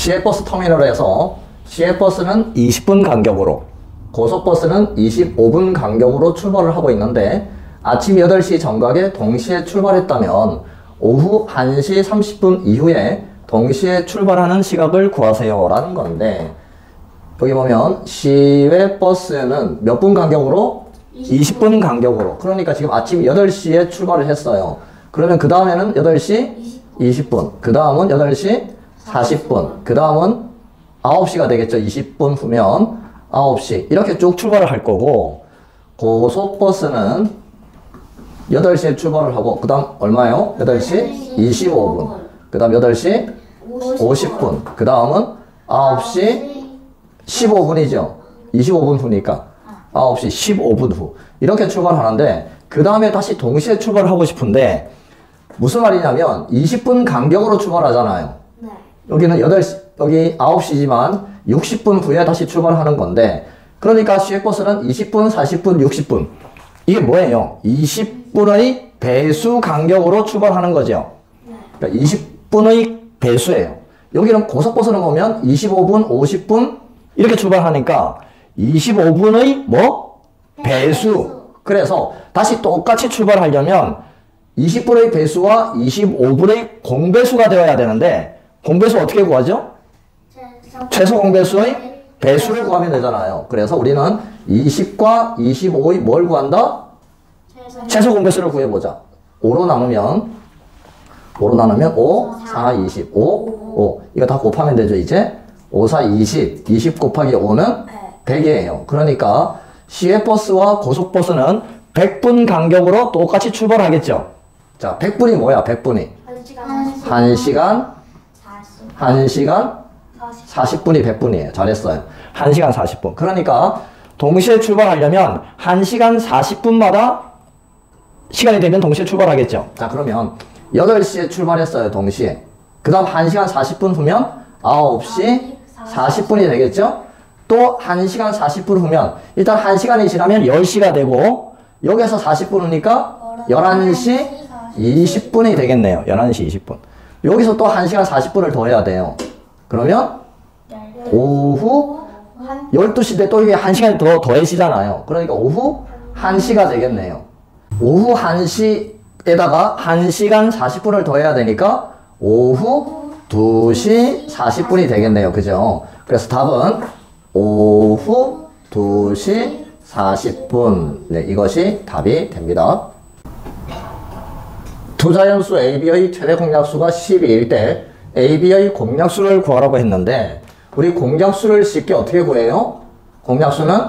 시외버스 터미널에서 시외버스는 20분 간격으로, 고속버스는 25분 간격으로 출발을 하고 있는데 아침 8시 정각에 동시에 출발했다면 오후 1시 30분 이후에 동시에 출발하는 시각을 구하세요 라는 건데, 여기 보면 시외버스는 몇 분 간격으로? 20분 간격으로. 그러니까 지금 아침 8시에 출발을 했어요. 그러면 그 다음에는 8시 20분, 그 다음은 8시 40분, 그 다음은 9시가 되겠죠. 20분 후면 9시. 이렇게 쭉 출발을 할 거고, 고속버스는 8시에 출발을 하고, 그 다음 얼마예요? 8시 25분, 그 다음 8시 50분, 그 다음은 9시 15분이죠. 25분 후니까 9시 15분 후. 이렇게 출발하는데, 그 다음에 다시 동시에 출발하고 싶은데, 무슨 말이냐면 20분 간격으로 출발하잖아요. 네. 여기는 8시, 여기 9시지만 60분 후에 다시 출발하는 건데, 그러니까 시외버스는 20분, 40분, 60분. 이게 뭐예요? 20분의 배수 간격으로 출발하는 거죠. 그러니까 20분의 배수예요. 여기는 고속버스는 보면 25분, 50분 이렇게 출발하니까 25분의 뭐? 배수. 그래서 다시 똑같이 출발하려면 20분의 배수와 25분의 공배수가 되어야 되는데, 공배수 어떻게 구하죠? 최소 공배수의 배수를 구하면 되잖아요. 그래서 우리는 20과 25의 뭘 구한다? 최소 공배수를 구해보자. 5로 나누면 5, 4, 20, 5. 이거 다 곱하면 되죠, 이제? 5, 4, 20. 20 곱하기 5는 100이에요. 그러니까 시외버스와 고속버스는 100분 간격으로 똑같이 출발하겠죠. 자, 100분이 뭐야, 100분이? 1시간 40분이 100분이에요. 잘했어요. 1시간 40분. 그러니까 동시에 출발하려면 1시간 40분마다 시간이 되면 동시에 출발하겠죠. 자, 그러면 8시에 출발했어요, 동시에. 그 다음 1시간 40분 후면 9시 40분이 되겠죠? 또 1시간 40분 후면, 일단 1시간이 지나면 10시가 되고, 여기서 40분 후니까 11시 20분이 되겠네요. 11시 20분. 여기서 또 1시간 40분을 더 해야 돼요. 그러면 오후 12시인데 또 이게 1시간이 더 더해지잖아요. 그러니까 오후 1시가 되겠네요. 오후 1시에다가 1시간 40분을 더해야 되니까 오후 2시 40분이 되겠네요. 그죠? 그래서 답은 오후 2시 40분. 네, 이것이 답이 됩니다. 두 자연수 AB의 최대 공약수가 12일 때 AB의 공약수를 구하라고 했는데, 우리 공약수를 쉽게 어떻게 구해요? 공약수는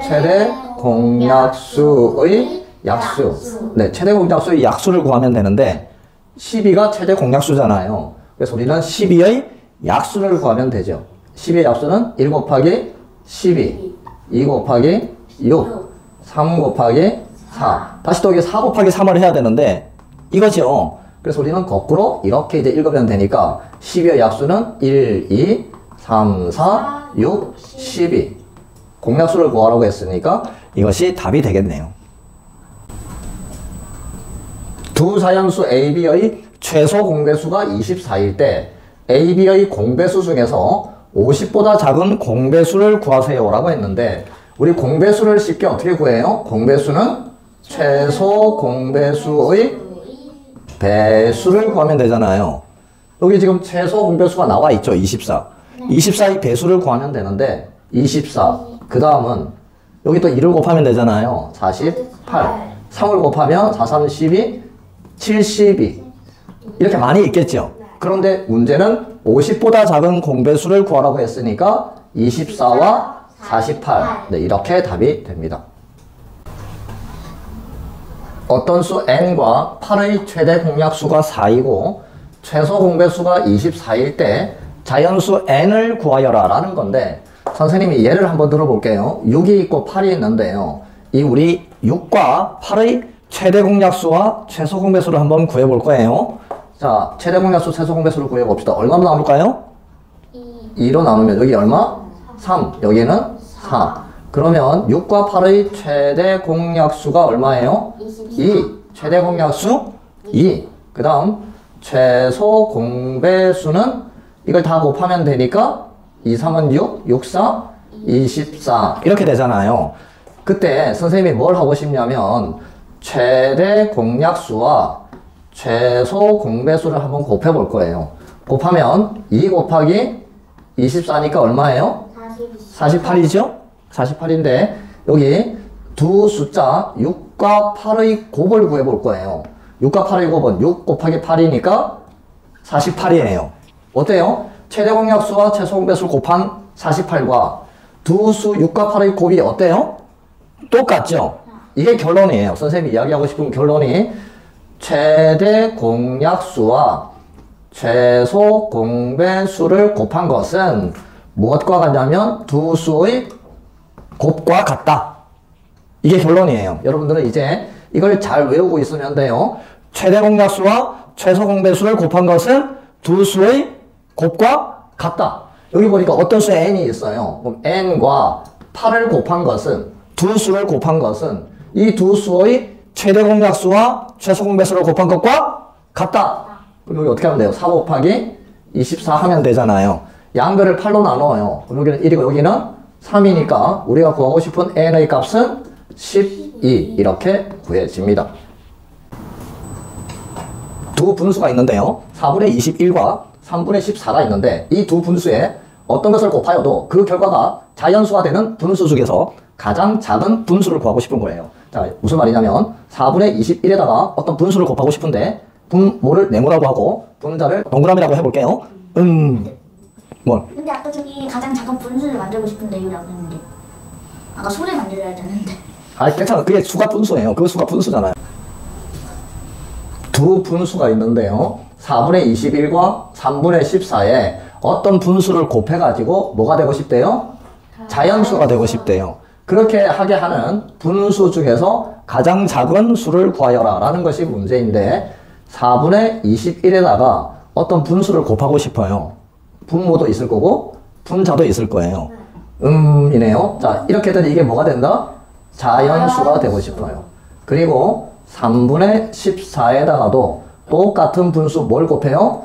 최대 공약수의 약수. 네, 최대 공약수의 약수를 구하면 되는데 12가 최대 공약수잖아요. 그래서 우리는 12의 약수를 구하면 되죠. 12의 약수는 1 곱하기 12, 2 곱하기 6, 3 곱하기 4. 다시 또 여기 4 곱하기 3을 해야 되는데 이거죠. 그래서 우리는 거꾸로 이렇게 이제 읽으면 되니까 12의 약수는 1, 2, 3, 4, 6, 12. 공약수를 구하라고 했으니까 이것이 답이 되겠네요. 두 자연수 AB의 최소 공배수가 24일 때 AB의 공배수 중에서 50보다 작은 공배수를 구하세요 라고 했는데, 우리 공배수를 쉽게 어떻게 구해요? 공배수는 최소 공배수의 배수를 구하면 되잖아요. 여기 지금 최소 공배수가 나와 있죠. 24. 24의 배수를 구하면 되는데 24. 그 다음은 여기 또 2를 곱하면 되잖아요. 48. 3을 곱하면 4, 3, 12, 72. 이렇게 많이 있겠죠. 그런데 문제는 50보다 작은 공배수를 구하라고 했으니까 24와 48. 네, 이렇게 답이 됩니다. 어떤 수 n과 8의 최대 공약수가 4이고 최소 공배수가 24일 때 자연수 n을 구하여라 라는 건데, 선생님이 예를 한번 들어볼게요. 6이 있고 8이 있는데요. 이 우리 6과 8의 최대 공약수와 최소 공배수를 한번 구해볼 거예요. 자, 최대 공약수, 최소 공배수를 구해봅시다. 얼마로 나눌까요? 2로 나누면 여기 얼마? 3. 여기는 4. 그러면 6과 8의 최대 공약수가 얼마예요? 2. 최대 공약수 2. 그 다음 최소 공배수는 이걸 다 곱하면 되니까 2, 3은 6, 6, 4, 24 이렇게 되잖아요. 그때 선생님이 뭘 하고 싶냐면 최대 공약수와 최소 공배수를 한번 곱해 볼 거예요. 곱하면 2 곱하기 24니까 얼마예요? 48이죠? 48인데 여기 두 숫자 6과 8의 곱을 구해 볼 거예요. 6과 8의 곱은 6 곱하기 8이니까 48이에요. 어때요? 최대 공약수와 최소 공배수를 곱한 48과 두 수 6과 8의 곱이 어때요? 똑같죠? 이게 결론이에요. 선생님이 이야기하고 싶은 결론이 최대 공약수와 최소 공배수를 곱한 것은 무엇과 같냐면 두 수의 곱과 같다. 이게 결론이에요. 여러분들은 이제 이걸 잘 외우고 있으면 돼요. 최대 공약수와 최소 공배수를 곱한 것은 두 수의 곱과 같다. 여기 보니까 어떤 수에 n이 있어요. 그럼 n과 8을 곱한 것은 두 수를 곱한 것은 이 두 수의 최대 공약수와 최소 공배수를 곱한 것과 같다. 그럼 여기 어떻게 하면 돼요? 4 곱하기 24 하면 되잖아요. 양변을 8로 나눠요. 그럼 여기는 1이고 여기는 3이니까 우리가 구하고 싶은 n의 값은 12 이렇게 구해집니다. 두 분수가 있는데요. 4분의 21과 3분의 14가 있는데 이 두 분수에 어떤 것을 곱하여도 그 결과가 자연수가 되는 분수 중에서 가장 작은 분수를 구하고 싶은 거예요. 자, 무슨 말이냐면 4분의 21에다가 어떤 분수를 곱하고 싶은데 분모를 네모라고 하고 분자를 동그라미라고 해볼게요. 뭘? 근데 아까 저기 가장 작은 분수를 만들고 싶은데 요라고 했는데 아까 소를 만들어야 되는데. 아니 괜찮아. 그게 수가 분수예요. 그 수가 분수잖아요. 두 분수가 있는데요. 4분의 21과 3분의 14에 어떤 분수를 곱해가지고 뭐가 되고 싶대요? 자연수가 되고 싶대요. 그렇게 하게 하는 분수 중에서 가장 작은 수를 구하여라 라는 것이 문제인데 4분의 21에다가 어떤 분수를 곱하고 싶어요. 분모도 있을 거고 분자도 있을 거예요. 이네요. 자, 이렇게 되면 이게 뭐가 된다? 자연수가 되고 싶어요. 그리고 3분의 14에다가도 똑같은 분수 뭘 곱해요?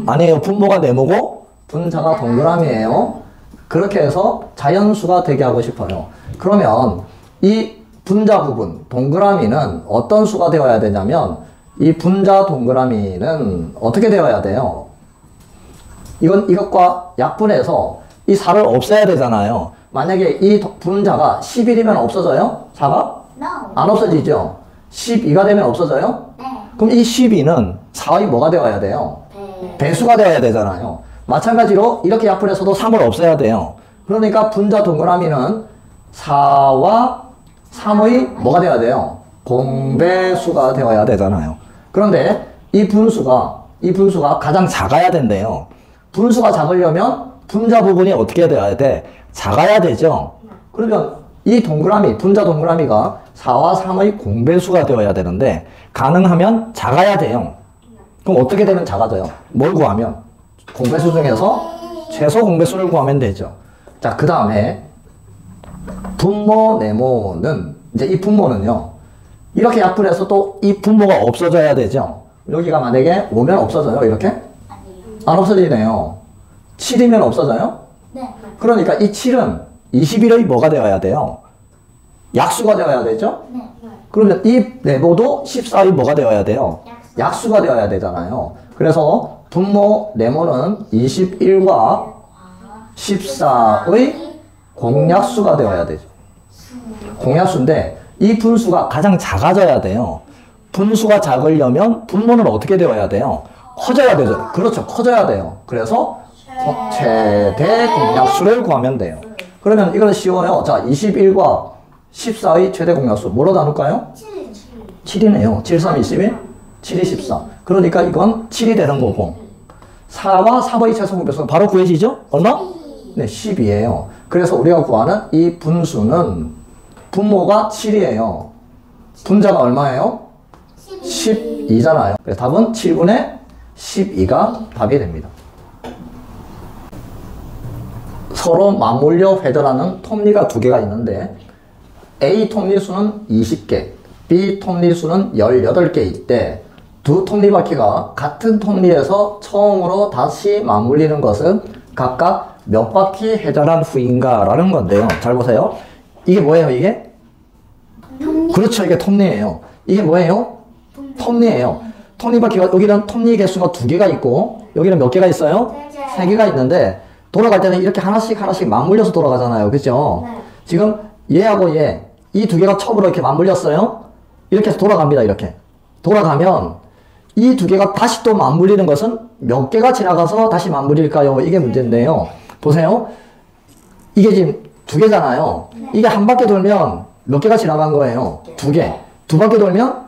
아니에요. 분모가 네모고 분자가 동그라미예요. 그렇게 해서 자연수가 되게 하고 싶어요. 그러면 이 분자 부분 동그라미는 어떤 수가 되어야 되냐면 이 분자 동그라미는 어떻게 되어야 돼요? 이것과 약분해서 이 4를 없애야 되잖아요. 만약에 이 분자가 11이면 없어져요? 4가? No. 안 없어지죠? 12가 되면 없어져요? 네. 그럼 이 12는 4의 뭐가 되어야 돼요? 네. 배수가 되어야 되잖아요. 마찬가지로 이렇게 약분해서도 3을 없애야 돼요. 그러니까 분자 동그라미는 4와 3의 뭐가 되어야 돼요? 공배수가 되어야 되잖아요. 그런데 이 분수가 가장 작아야 된대요. 분수가 작으려면 분자 부분이 어떻게 되어야 돼? 작아야 되죠? 그러면 이 동그라미, 분자 동그라미가 4와 3의 공배수가 되어야 되는데 가능하면 작아야 돼요. 그럼 어떻게 되면 작아져요? 뭘 구하면? 공배수 중에서 최소 공배수를 구하면 되죠. 자, 그 다음에 분모, 네모는 이제 이 분모는요. 이렇게 약분해서 또 이 분모가 없어져야 되죠. 여기가 만약에 5면 없어져요. 이렇게? 아니요. 안 없어지네요. 7이면 없어져요? 네. 그러니까 이 7은 21의 뭐가 되어야 돼요? 약수가 되어야 되죠? 네. 그러면 이 네모도 14의 뭐가 되어야 돼요? 약수가 되어야 되잖아요. 그래서 분모 네모는 21과 14의 공약수가 되어야 되죠. 공약수인데 이 분수가 가장 작아져야 돼요. 분수가 작으려면 분모는 어떻게 되어야 돼요? 커져야 되죠. 그렇죠. 커져야 돼요. 그래서 최대 공약수를 구하면 돼요. 그러면 이건 쉬워요. 자, 21과 14의 최대 공약수 뭐로 나눌까요? 7이네요. 7, 3, 21, 7이 14. 그러니까 이건 7이 되는 거고 4와 3의 최소 공배수는 바로 구해지죠? 얼마? 네, 10이에요. 그래서 우리가 구하는 이 분수는 분모가 7이에요. 분자가 얼마예요? 12잖아요. 그래서 답은 7분의 12가 답이 됩니다. 서로 맞물려 회전하는 톱니가 두 개가 있는데 A 톱니수는 20개, B 톱니수는 18개일 때 두 톱니바퀴가 같은 톱니에서 처음으로 다시 맞물리는 것은 각각 몇 바퀴 회전한 후인가 라는 건데요. 잘 보세요. 이게 뭐예요, 이게? 그렇죠, 이게 톱니예요. 이게 뭐예요? 톱니예요. 톱니바퀴가, 여기는 톱니 개수가 2개가 있고, 여기는 몇 개가 있어요? 3개가 있는데, 돌아갈 때는 이렇게 하나씩 맞물려서 돌아가잖아요. 그죠? 네. 지금 얘하고 얘, 이 2개가 처음으로 이렇게 맞물렸어요? 이렇게 해서 돌아갑니다, 이렇게. 돌아가면, 이 2개가 다시 또 맞물리는 것은 몇 개가 지나가서 다시 맞물릴까요? 이게 문제인데요. 보세요. 이게 지금 2개잖아요. 이게 한 바퀴 돌면 몇 개가 지나간 거예요? 2개. 2바퀴 돌면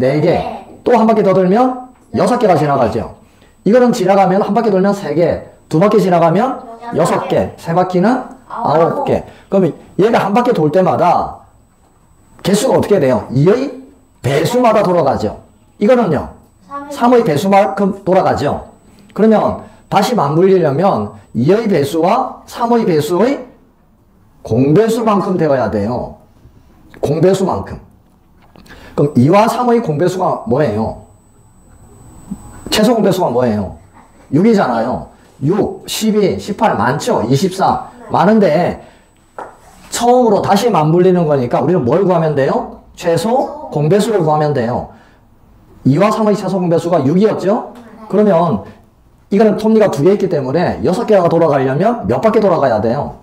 4개. 또 한 바퀴 더 돌면 6개가 지나가죠. 이거는 지나가면 한 바퀴 돌면 3개. 2바퀴 지나가면 6개. 3바퀴는 9개. 그러면 얘가 한 바퀴 돌 때마다 개수가 어떻게 돼요? 2의 배수마다 돌아가죠. 이거는요. 3의 배수만큼 돌아가죠. 그러면 다시 맞물리려면 2의 배수와 3의 배수의 공배수만큼 되어야 돼요. 공배수만큼. 그럼 2와 3의 공배수가 뭐예요? 최소 공배수가 뭐예요? 6이잖아요. 6, 12, 18 많죠? 24 많은데 처음으로 다시 맞물리는 거니까 우리는 뭘 구하면 돼요? 최소 공배수를 구하면 돼요. 2와 3의 최소 공배수가 6이었죠? 그러면 이거는 톱니가 2개 있기 때문에 6개가 돌아가려면 몇 바퀴 돌아가야 돼요?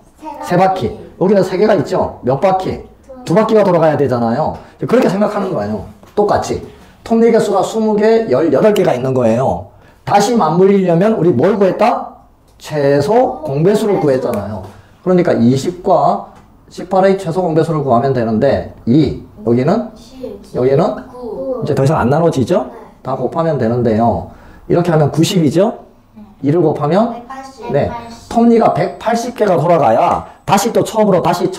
3바퀴. 여기는 3개가 있죠? 몇 바퀴? 2바퀴가 돌아가야 되잖아요. 그렇게 생각하는 거예요. 똑같이. 톱니 개수가 20개, 18개가 있는 거예요. 다시 맞물리려면 우리 뭘 구했다? 최소 공배수를 구했잖아요. 그러니까 20과 18의 최소 공배수를 구하면 되는데 2, 여기는 9. 이제 더 이상 안 나눠지죠? 다 곱하면 되는데요. 이렇게 하면 90이죠? 2를 곱하면 180. 네, 톱니가 180개가 돌아가야 다시 또 처음으로 다시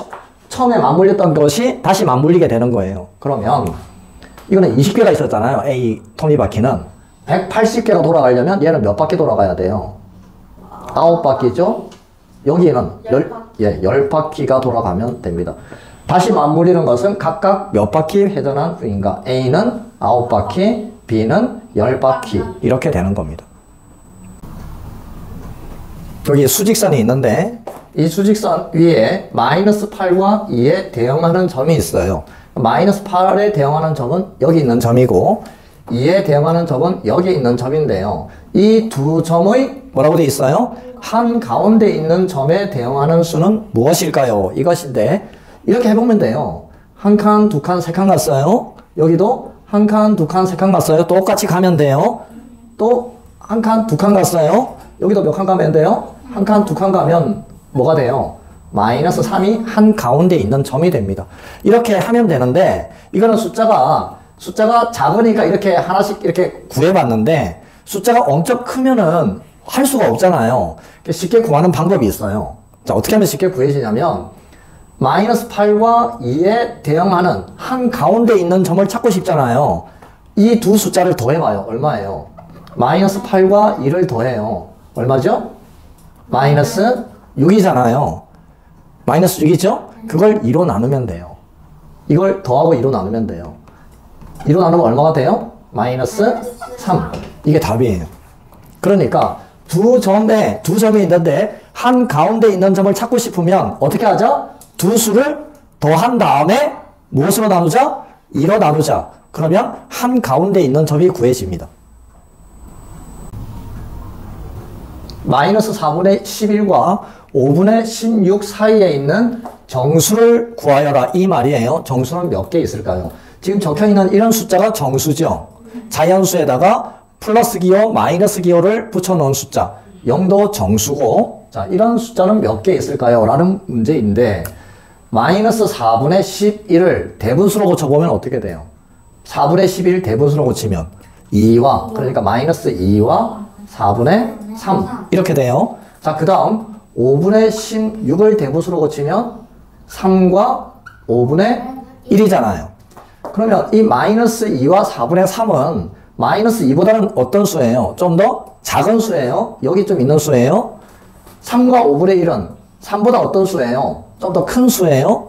처음에 맞물렸던 것이 다시 맞물리게 되는 거예요. 그러면 이거는 20개가 있었잖아요. A 톱니바퀴는 180개가 돌아가려면 얘는 몇 바퀴 돌아가야 돼요? 9바퀴죠? 여기는 10바퀴가 돌아가면 됩니다. 다시 맞물리는 것은 각각 몇 바퀴 회전한 후인가? A는 9바퀴, B는 10바퀴 이렇게 되는 겁니다. 여기 수직선이 있는데 이 수직선 위에 마이너스 8과 2에 대응하는 점이 있어요. 마이너스 8에 대응하는 점은 여기 있는 점이고 2에 대응하는 점은 여기 있는 점인데요. 이 두 점의 뭐라고 되어 있어요? 한 가운데 있는 점에 대응하는 수는 무엇일까요? 이것인데 이렇게 해보면 돼요. 한 칸, 두 칸, 세 칸 갔어요. 여기도 한 칸, 두 칸, 세 칸 갔어요. 똑같이 가면 돼요. 또 한 칸, 두 칸 갔어요. 여기도 몇 칸 가면 돼요? 한 칸, 두 칸 가면 뭐가 돼요? 마이너스 3이 한 가운데 있는 점이 됩니다. 이렇게 하면 되는데 이거는 숫자가 작으니까 이렇게 하나씩 이렇게 구해봤는데 숫자가 엄청 크면은 할 수가 없잖아요. 쉽게 구하는 방법이 있어요. 자, 어떻게 하면 쉽게 구해지냐면 마이너스 8과 2에 대응하는 한 가운데 있는 점을 찾고 싶잖아요. 이 두 숫자를 더해봐요. 얼마예요? 마이너스 8과 2를 더해요. 얼마죠? 마이너스 6이잖아요. 마이너스 6이죠? 그걸 2로 나누면 돼요. 이걸 더하고 2로 나누면 돼요. 2로 나누면 얼마가 돼요? 마이너스 3. 이게 답이에요. 그러니까 두 점이 있는데 한 가운데 있는 점을 찾고 싶으면 어떻게 하죠? 두 수를 더한 다음에 무엇으로 나누자? 2로 나누자. 그러면 한 가운데 있는 점이 구해집니다. 마이너스 4분의 11과 5분의 16 사이에 있는 정수를 구하여라 이 말이에요. 정수는 몇 개 있을까요? 지금 적혀있는 이런 숫자가 정수죠. 자연수에다가 플러스 기호, 마이너스 기호를 붙여놓은 숫자 0도 정수고, 자, 이런 숫자는 몇 개 있을까요? 라는 문제인데 마이너스 4분의 11을 대분수로 고쳐보면 어떻게 돼요? 4분의 11 대분수로 고치면 2와, 그러니까 마이너스 2와 4분의 3 이렇게 돼요. 자, 그 다음 5분의 16을 대분수로 고치면 3과 5분의 1이잖아요. 그러면 이 마이너스 2와 4분의 3은 마이너스 2보다는 어떤 수예요? 좀 더 작은 수예요? 여기 좀 있는 수예요? 3과 5분의 1은 3보다 어떤 수예요? 좀 더 큰 수예요?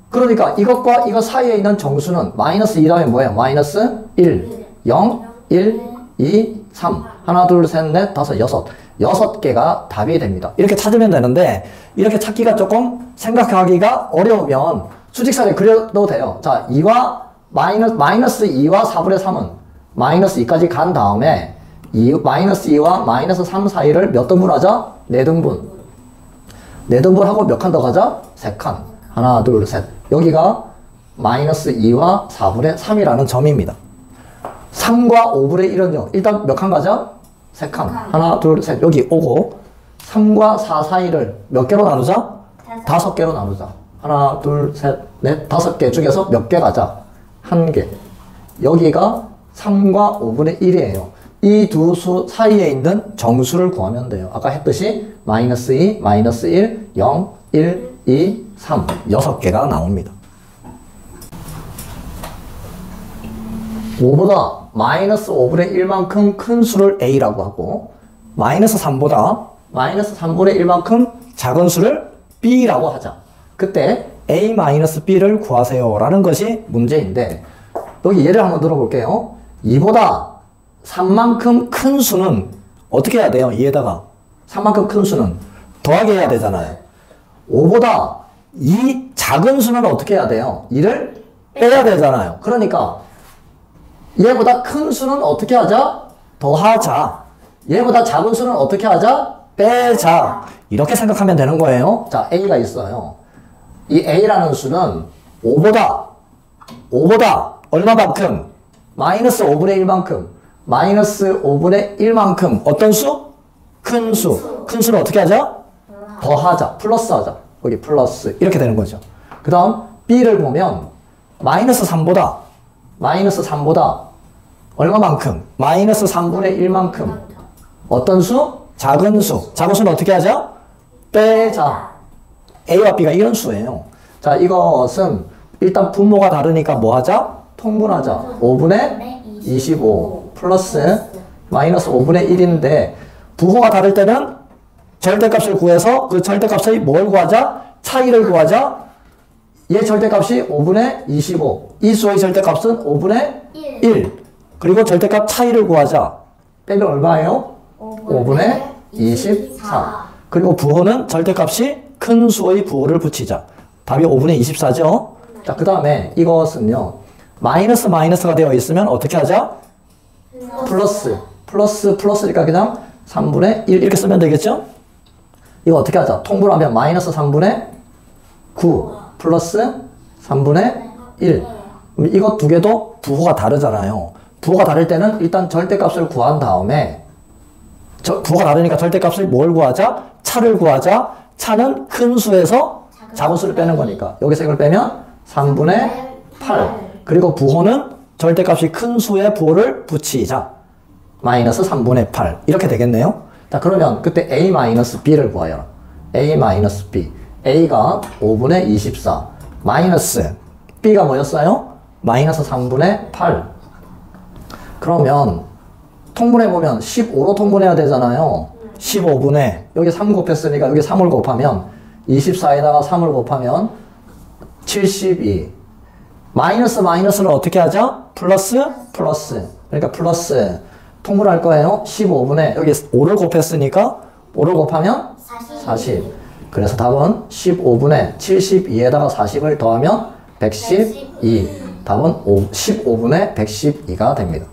그러니까 이것과 이것 사이에 있는 정수는 마이너스 2 다음에 뭐예요? 마이너스 1, 0, 1, 2, 3. 하나, 둘, 셋, 넷, 다섯, 여섯. 6개가 답이 됩니다. 이렇게 찾으면 되는데, 이렇게 찾기가 조금 생각하기가 어려우면 수직선에 그려도 돼요. 자, 2와 마이너스 2와 4분의 3은 마이너스 2까지 간 다음에 마이너스 2와 마이너스 3 사이를 몇 등분 하자? 4등분. 4등분 하고 몇 칸 더 가자? 3칸. 하나, 둘, 셋. 여기가 마이너스 2와 4분의 3이라는 점입니다. 3과 5분의 1은요. 일단 몇 칸 가자? 3칸. 하나, 둘, 셋. 여기 오고 3과 4 사이를 몇 개로 나누자? 5개로 나누자. 하나, 둘, 셋, 넷, 5개 중에서 몇 개 가자? 1개. 여기가 3과 5분의 1이에요. 이 두 수 사이에 있는 정수를 구하면 돼요. 아까 했듯이 마이너스 2, 마이너스 1, 0, 1, 2, 3. 6개가 나옵니다. 5보다 마이너스 5분의 1만큼 큰 수를 A라고 하고 마이너스 3보다 마이너스 3분의 1만큼 작은 수를 B라고 하자. 그때 A-B를 구하세요 라는 것이 문제인데 여기 예를 한번 들어볼게요. 2보다 3만큼 큰 수는 어떻게 해야 돼요? 이에다가 3만큼 큰 수는 더하기 해야 되잖아요. 5보다 이 작은 수는 어떻게 해야 돼요? 2를 빼야 되잖아요. 그러니까 얘보다 큰 수는 어떻게 하자? 더하자. 얘보다 작은 수는 어떻게 하자? 빼자. 이렇게 생각하면 되는 거예요. 자, A가 있어요. 이 A라는 수는 5보다 얼마만큼? 마이너스 5분의 1만큼. 마이너스 5분의 1만큼 어떤 수? 큰 수. 큰 수를 어떻게 하자? 더하자. 플러스 하자. 여기 플러스. 이렇게 되는 거죠. 그 다음 B를 보면 마이너스 3보다 얼마만큼? 마이너스 3분의 1만큼. 어떤 수? 작은 수. 작은 수는 어떻게 하자? 빼자. A와 B가 이런 수예요. 자, 이것은 일단 분모가 다르니까 뭐 하자? 통분하자. 5분의 25 플러스 마이너스 5분의 1인데 부호가 다를 때는 절대값을 구해서 그 절대값의 뭘 구하자? 차이를 구하자. 얘 절대값이 5분의 25. 이 수의 절대값은 5분의 1. 그리고 절대값 차이를 구하자. 빼면 얼마예요? 5분의 24. 그리고 부호는 절대값이 큰 수의 부호를 붙이자. 답이 5분의 24죠? 자, 그 다음에 이것은요. 마이너스가 되어 있으면 어떻게 하자? 플러스니까 그냥 3분의 1 이렇게 쓰면 되겠죠? 이거 어떻게 하자? 통분하면 마이너스 3분의 9 플러스 3분의 1. 그럼 이거 두 개도 부호가 다르잖아요. 부호가 다를 때는 일단 절대값을 구한 다음에 부호가 다르니까 절대값을 뭘 구하자? 차를 구하자. 차는 큰 수에서 작은 수를 빼는 거니까 여기서 이걸 빼면 3분의 8. 그리고 부호는 절대값이 큰 수의 부호를 붙이자. 마이너스 3분의 8. 이렇게 되겠네요. 자, 그러면 그때 A-B를 구하여라. A-B. A가 5분의 24. 마이너스 B가 뭐였어요? 마이너스 3분의 8. 그러면 통분해보면 15로 통분해야 되잖아요. 15분의 여기 3 곱했으니까 여기 3을 곱하면 24에다가 3을 곱하면 72. 마이너스를 어떻게 하자? 플러스. 그러니까 플러스. 통분할 거예요. 15분의 여기 5를 곱했으니까 5를 곱하면 40. 그래서 답은 15분의 72에다가 40을 더하면 112. 답은 15분의 112가 됩니다.